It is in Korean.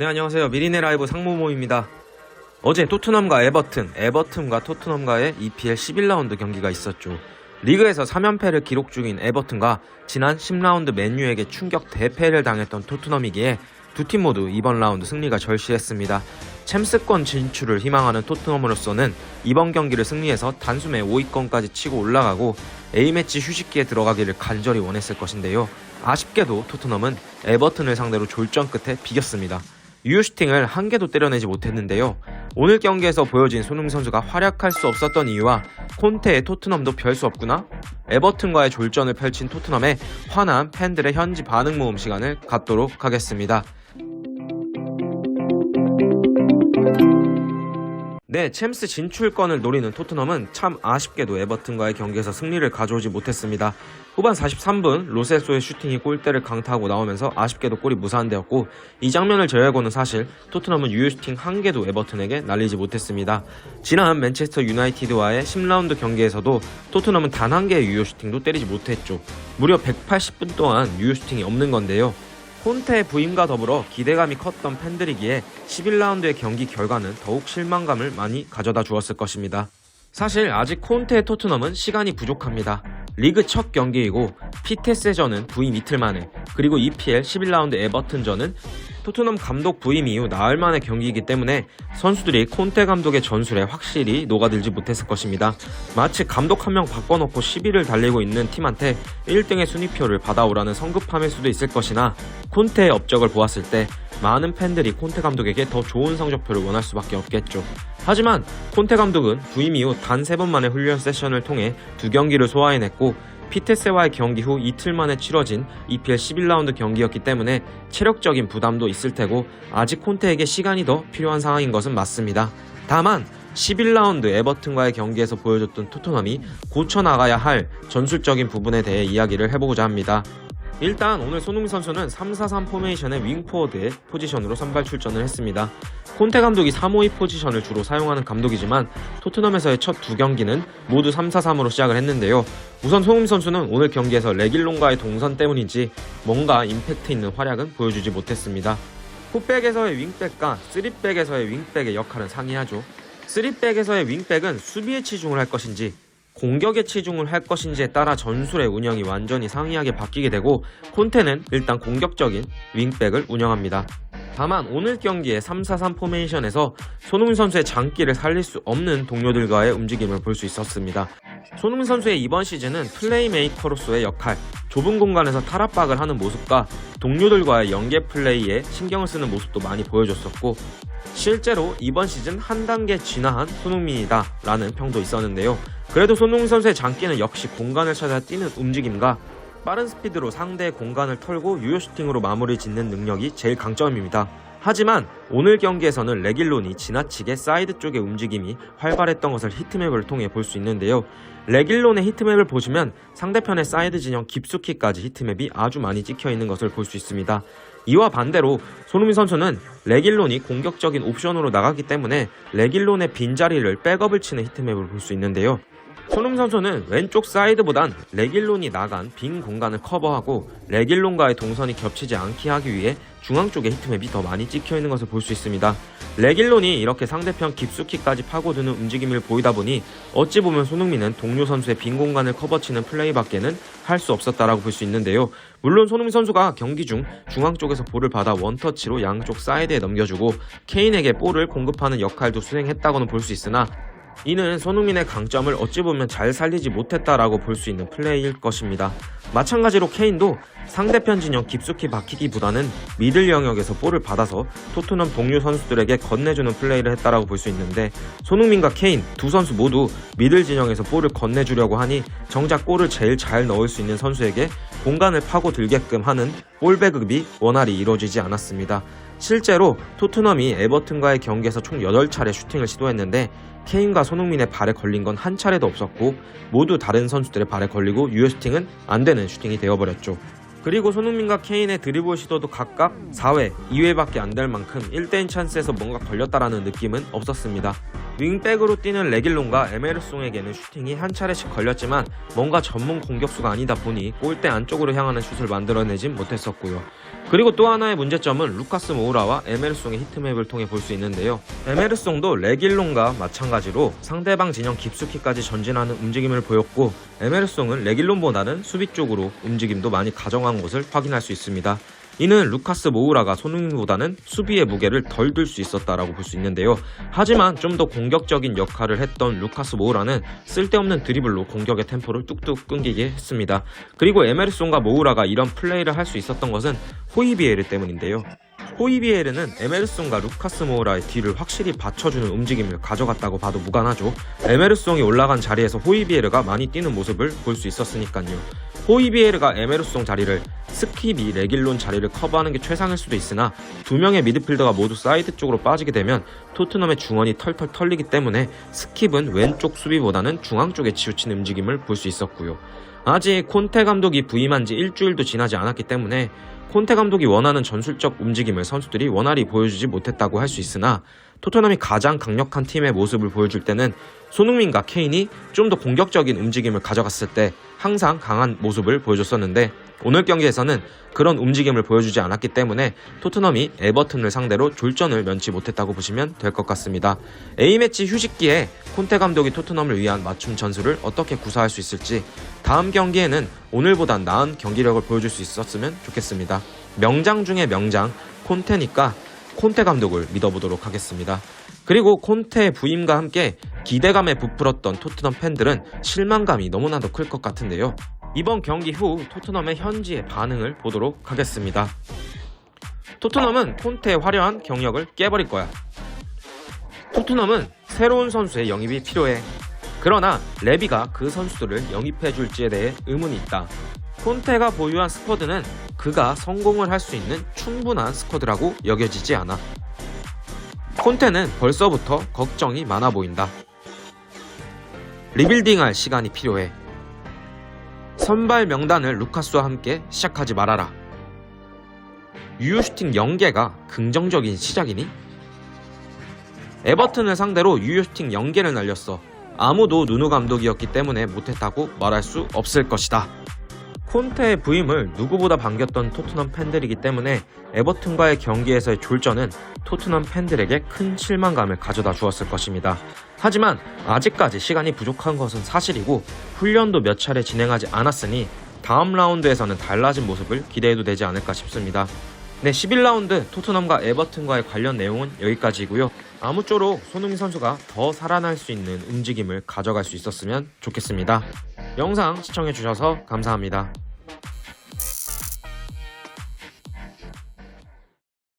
네, 안녕하세요. 미리네 라이브 상무모입니다. 어제 토트넘과 에버튼과 토트넘과의 EPL 11라운드 경기가 있었죠. 리그에서 3연패를 기록 중인 에버튼과 지난 10라운드 맨유에게 충격 대패를 당했던 토트넘이기에 두 팀 모두 이번 라운드 승리가 절실했습니다. 챔스권 진출을 희망하는 토트넘으로서는 이번 경기를 승리해서 단숨에 5위권까지 치고 올라가고 A매치 휴식기에 들어가기를 간절히 원했을 것인데요. 아쉽게도 토트넘은 에버튼을 상대로 졸전 끝에 비겼습니다. 유효슈팅을 한 개도 때려내지 못했는데요. 오늘 경기에서 보여진 손흥민 선수가 활약할 수 없었던 이유와 콘테의 토트넘도 별 수 없구나? 에버튼과의 졸전을 펼친 토트넘에 화난 팬들의 현지 반응 모음 시간을 갖도록 하겠습니다. 네, 챔스 진출권을 노리는 토트넘은 참 아쉽게도 에버튼과의 경기에서 승리를 가져오지 못했습니다. 후반 43분 로셀소의 슈팅이 골대를 강타하고 나오면서 아쉽게도 골이 무산되었고, 이 장면을 제외하고는 사실 토트넘은 유효 슈팅 한 개도 에버튼에게 날리지 못했습니다. 지난 맨체스터 유나이티드와의 10라운드 경기에서도 토트넘은 단 한 개의 유효 슈팅도 때리지 못했죠. 무려 180분 동안 유효 슈팅이 없는 건데요. 콘테의 부임과 더불어 기대감이 컸던 팬들이기에 11라운드의 경기 결과는 더욱 실망감을 많이 가져다 주었을 것입니다. 사실 아직 콘테의 토트넘은 시간이 부족합니다. 리그 첫 경기이고 피테스전은 부임 이틀 만에, 그리고 EPL 11라운드 에버튼전은 토트넘 감독 부임 이후 나흘 만의 경기이기 때문에 선수들이 콘테 감독의 전술에 확실히 녹아들지 못했을 것입니다. 마치 감독 한 명 바꿔놓고 10위를 달리고 있는 팀한테 1등의 순위표를 받아오라는 성급함일 수도 있을 것이나, 콘테의 업적을 보았을 때 많은 팬들이 콘테 감독에게 더 좋은 성적표를 원할 수밖에 없겠죠. 하지만 콘테 감독은 부임 이후 단 3번 만의 훈련 세션을 통해 2경기를 소화해냈고, 피테세와의 경기 후 이틀 만에 치러진 EPL 11라운드 경기였기 때문에 체력적인 부담도 있을 테고 아직 콘테에게 시간이 더 필요한 상황인 것은 맞습니다. 다만 11라운드 에버튼과의 경기에서 보여줬던 토트넘이 고쳐나가야 할 전술적인 부분에 대해 이야기를 해보고자 합니다. 일단 오늘 손흥민 선수는 3-4-3 포메이션의 윙포워드의 포지션으로 선발 출전을 했습니다. 콘테 감독이 3-5-2 포지션을 주로 사용하는 감독이지만 토트넘에서의 첫 두 경기는 모두 3-4-3으로 시작을 했는데요. 우선 손흥민 선수는 오늘 경기에서 레길론과의 동선 때문인지 뭔가 임팩트 있는 활약은 보여주지 못했습니다. 풋백에서의 윙백과 3백에서의 윙백의 역할은 상이하죠. 3백에서의 윙백은 수비에 치중을 할 것인지 공격에 치중을 할 것인지에 따라 전술의 운영이 완전히 상이하게 바뀌게 되고, 콘테는 일단 공격적인 윙백을 운영합니다. 다만 오늘 경기의 3-4-3 포메이션에서 손흥민 선수의 장기를 살릴 수 없는 동료들과의 움직임을 볼 수 있었습니다. 손흥민 선수의 이번 시즌은 플레이메이커로서의 역할, 좁은 공간에서 탈압박을 하는 모습과 동료들과의 연계 플레이에 신경을 쓰는 모습도 많이 보여줬었고, 실제로 이번 시즌 한 단계 진화한 손흥민이다 라는 평도 있었는데요. 그래도 손흥민 선수의 장기는 역시 공간을 찾아 뛰는 움직임과 빠른 스피드로 상대의 공간을 털고 유효 슈팅으로 마무리 짓는 능력이 제일 강점입니다. 하지만 오늘 경기에서는 레길론이 지나치게 사이드 쪽의 움직임이 활발했던 것을 히트맵을 통해 볼 수 있는데요. 레길론의 히트맵을 보시면 상대편의 사이드 진영 깊숙이까지 히트맵이 아주 많이 찍혀 있는 것을 볼 수 있습니다. 이와 반대로 손흥민 선수는 레길론이 공격적인 옵션으로 나가기 때문에 레길론의 빈자리를 백업을 치는 히트맵을 볼 수 있는데요. 손흥민 선수는 왼쪽 사이드보단 레길론이 나간 빈 공간을 커버하고 레길론과의 동선이 겹치지 않게 하기 위해 중앙 쪽에 히트맵이 더 많이 찍혀있는 것을 볼 수 있습니다. 레길론이 이렇게 상대편 깊숙이까지 파고드는 움직임을 보이다 보니 어찌 보면 손흥민은 동료 선수의 빈 공간을 커버치는 플레이밖에는 할 수 없었다라고 볼 수 있는데요. 물론 손흥민 선수가 경기 중 중앙 쪽에서 볼을 받아 원터치로 양쪽 사이드에 넘겨주고 케인에게 볼을 공급하는 역할도 수행했다고는 볼 수 있으나, 이는 손흥민의 강점을 어찌 보면 잘 살리지 못했다라고 볼 수 있는 플레이일 것입니다. 마찬가지로 케인도 상대편 진영 깊숙이 박히기보다는 미들 영역에서 볼을 받아서 토트넘 동료 선수들에게 건네주는 플레이를 했다라고 볼 수 있는데, 손흥민과 케인 두 선수 모두 미들 진영에서 볼을 건네주려고 하니 정작 골을 제일 잘 넣을 수 있는 선수에게 공간을 파고들게끔 하는 볼 배급이 원활히 이루어지지 않았습니다. 실제로 토트넘이 에버튼과의 경기에서 총 8차례 슈팅을 시도했는데 케인과 손흥민의 발에 걸린 건 한 차례도 없었고, 모두 다른 선수들의 발에 걸리고 유효 슈팅은 안 되는 슈팅이 되어버렸죠. 그리고 손흥민과 케인의 드리블 시도도 각각 4회, 2회밖에 안 될 만큼 1대1 찬스에서 뭔가 걸렸다라는 느낌은 없었습니다. 윙백으로 뛰는 레길론과 에메르송에게는 슈팅이 한 차례씩 걸렸지만 뭔가 전문 공격수가 아니다 보니 골대 안쪽으로 향하는 슛을 만들어내진 못했었고요. 그리고 또 하나의 문제점은 루카스 모우라와 에메르송의 히트맵을 통해 볼 수 있는데요. 에메르송도 레길론과 마찬가지로 상대방 진영 깊숙이까지 전진하는 움직임을 보였고, 에메르송은 레길론보다는 수비 쪽으로 움직임도 많이 가정한 것을 확인할 수 있습니다. 이는 루카스 모우라가 손흥민보다는 수비의 무게를 덜 들 수 있었다라고 볼 수 있는데요. 하지만 좀 더 공격적인 역할을 했던 루카스 모우라는 쓸데없는 드리블로 공격의 템포를 뚝뚝 끊기게 했습니다. 그리고 에메르송과 모우라가 이런 플레이를 할 수 있었던 것은 호이비에르 때문인데요. 호이비에르는 에메르송과 루카스 모우라의 뒤를 확실히 받쳐주는 움직임을 가져갔다고 봐도 무관하죠. 에메르송이 올라간 자리에서 호이비에르가 많이 뛰는 모습을 볼 수 있었으니까요. 호이비에르가 에메르송 자리를, 스킵이 레길론 자리를 커버하는 게 최상일 수도 있으나 두 명의 미드필더가 모두 사이드 쪽으로 빠지게 되면 토트넘의 중원이 털털 털리기 때문에 스킵은 왼쪽 수비보다는 중앙 쪽에 치우치는 움직임을 볼 수 있었고요. 아직 콘테 감독이 부임한 지 일주일도 지나지 않았기 때문에 콘테 감독이 원하는 전술적 움직임을 선수들이 원활히 보여주지 못했다고 할 수 있으나, 토트넘이 가장 강력한 팀의 모습을 보여줄 때는 손흥민과 케인이 좀 더 공격적인 움직임을 가져갔을 때 항상 강한 모습을 보여줬었는데, 오늘 경기에서는 그런 움직임을 보여주지 않았기 때문에 토트넘이 에버튼을 상대로 졸전을 면치 못했다고 보시면 될 것 같습니다. A매치 휴식기에 콘테 감독이 토트넘을 위한 맞춤 전술을 어떻게 구사할 수 있을지, 다음 경기에는 오늘보다 나은 경기력을 보여줄 수 있었으면 좋겠습니다. 명장 중에 명장 콘테니까 콘테 감독을 믿어보도록 하겠습니다. 그리고 콘테의 부임과 함께 기대감에 부풀었던 토트넘 팬들은 실망감이 너무나도 클 것 같은데요. 이번 경기 후 토트넘의 현지의 반응을 보도록 하겠습니다. 토트넘은 콘테의 화려한 경력을 깨버릴 거야. 토트넘은 새로운 선수의 영입이 필요해. 그러나 레비가 그 선수들을 영입해 줄지에 대해 의문이 있다. 콘테가 보유한 스쿼드는 그가 성공을 할 수 있는 충분한 스쿼드라고 여겨지지 않아. 콘테는 벌써부터 걱정이 많아 보인다. 리빌딩할 시간이 필요해. 선발 명단을 루카스와 함께 시작하지 말아라. 유효슈팅 0개가 긍정적인 시작이니? 에버튼을 상대로 유효슈팅 0개를 날렸어. 아무도 누누 감독이었기 때문에 못했다고 말할 수 없을 것이다. 콘테의 부임을 누구보다 반겼던 토트넘 팬들이기 때문에 에버튼과의 경기에서의 졸전은 토트넘 팬들에게 큰 실망감을 가져다 주었을 것입니다. 하지만 아직까지 시간이 부족한 것은 사실이고 훈련도 몇 차례 진행하지 않았으니 다음 라운드에서는 달라진 모습을 기대해도 되지 않을까 싶습니다. 네, 11라운드 토트넘과 에버튼과의 관련 내용은 여기까지이고요. 아무쪼록 손흥민 선수가 더 살아날 수 있는 움직임을 가져갈 수 있었으면 좋겠습니다. 영상 시청해주셔서 감사합니다.